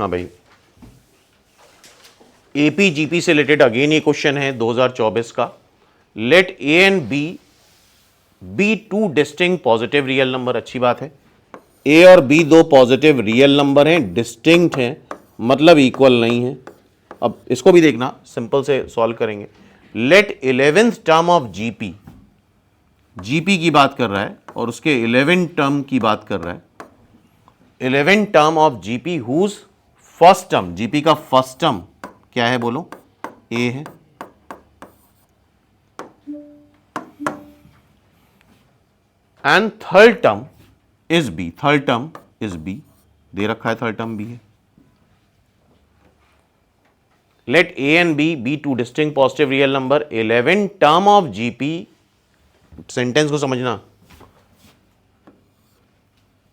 हाँ भाई, AP GP से रिलेटेड अगेन ये क्वेश्चन है 2024 का। Let A and B two distinct positive real number. अच्छी बात है, ए और बी दो पॉजिटिव रियल नंबर हैं, डिस्टिंक्ट हैं, मतलब इक्वल नहीं है। अब इसको भी देखना, सिंपल से सॉल्व करेंगे। Let 11th term of GP, GP की बात कर रहा है और उसके 11 टर्म की बात कर रहा है। 11 term of GP whose first term, GP का फर्स्ट टर्म क्या है बोलो? ए है। And third term is B, third term is B, दे रखा है थर्ड टर्म बी है। Let A and B two distinct positive real number. 11 term of GP, sentence को समझना,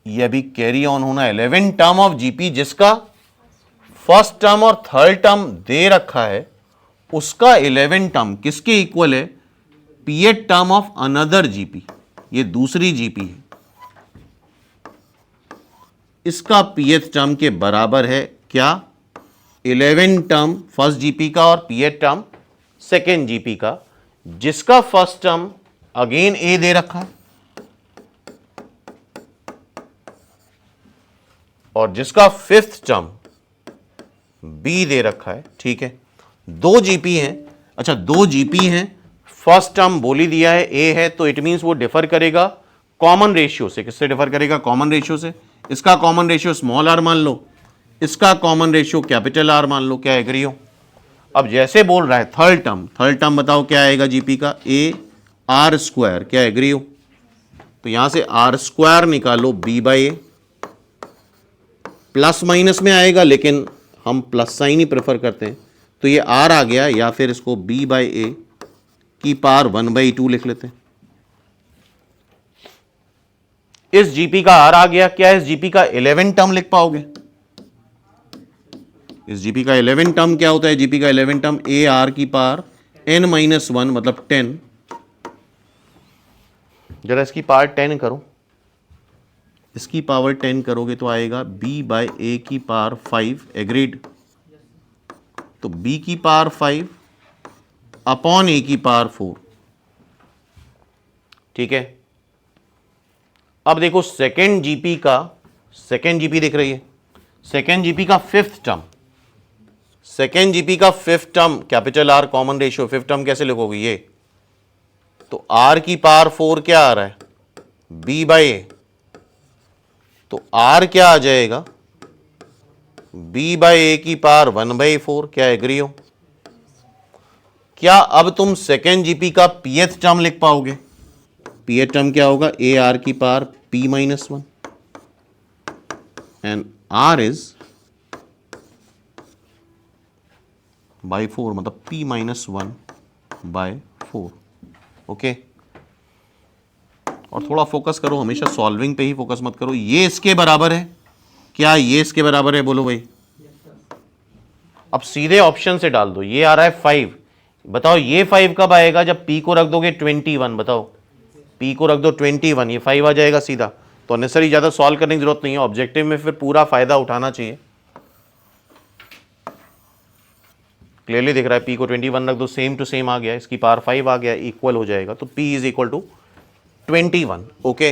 यह भी कैरी ऑन होना। 11 टर्म ऑफ जीपी जिसका फर्स्ट टर्म और थर्ड टर्म दे रखा है, उसका 11 टर्म किसके इक्वल है? पीएथ टर्म ऑफ अनदर जीपी, ये दूसरी जीपी है, इसका पीएथ टर्म के बराबर है क्या? 11 टर्म फर्स्ट जीपी का और पीएथ टर्म सेकेंड जीपी का, जिसका फर्स्ट टर्म अगेन ए दे रखा है और जिसका फिफ्थ टर्म बी दे रखा है। ठीक है, दो जीपी हैं। अच्छा, दो जीपी हैं, फर्स्ट टर्म बोल ही दिया है ए है, तो इट मींस वो डिफर करेगा कॉमन रेशियो से। किससे डिफर करेगा? कॉमन रेशियो से। इसका कॉमन रेशियो स्मॉल आर मान लो, इसका कॉमन रेशियो कैपिटल आर मान लो। क्या एग्री हो? अब जैसे बोल रहा है थर्ड टर्म, थर्ड टर्म बताओ क्या आएगा जीपी का? A r square. क्या एग्री हो? तो यहां से आर स्क्वायर निकालो b by a, plus minus में आएगा लेकिन हम प्लस साइन ही प्रेफर करते हैं, तो ये आर आ गया, या फिर इसको बी बाई ए की पावर 1/2 लिख लेते हैं। इस जीपी का आर आ गया। क्या इस जीपी का 11 टर्म लिख पाओगे? इस जीपी का 11 टर्म क्या होता है? जीपी का 11 टर्म ए आर की पावर n-1 मतलब 10। जरा इसकी पावर 10 करो, इसकी पावर 10 करोगे तो आएगा b बाई ए की पावर 5। एग्रीड? तो b की पावर 5 अपॉन ए की पावर 4। ठीक है, अब देखो सेकेंड जीपी का, सेकेंड जीपी दिख रही है, सेकेंड जीपी का फिफ्थ टर्म, सेकेंड जीपी का fifth term capital R common ratio, fifth term कैसे लिखोगे? ये तो आर की पावर 4 क्या आ रहा है? बी बाई ए, तो आर क्या आ जाएगा? बी बाई ए की पावर 1/4। क्या एग्री हो? क्या अब तुम सेकेंड जीपी का पीएथ टर्म लिख पाओगे? पीएथ टर्म क्या होगा? ए आर की power p-1 and r is by 4, मतलब p-1/4। ओके, और थोड़ा फोकस करो, हमेशा सॉल्विंग पे ही फोकस मत करो। ये इसके बराबर है क्या? ये इसके बराबर है? बोलो भाई। अब सीधे ऑप्शन से डाल दो। ये आ रहा है 5, बताओ ये 5 कब आएगा? जब p को रख दोगे 21। बताओ, p को रख दो 21, ये 5 आ जाएगा सीधा। तो अननेसेसरी ज्यादा सॉल्व करने की जरूरत नहीं है, ऑब्जेक्टिव में फिर पूरा फायदा उठाना चाहिए। क्लियरली दिख रहा है, p को 21 रख दो, सेम टू सेम आ गया, इसकी पावर 5 आ गया, इक्वल हो जाएगा। तो p is equal to 21। Okay,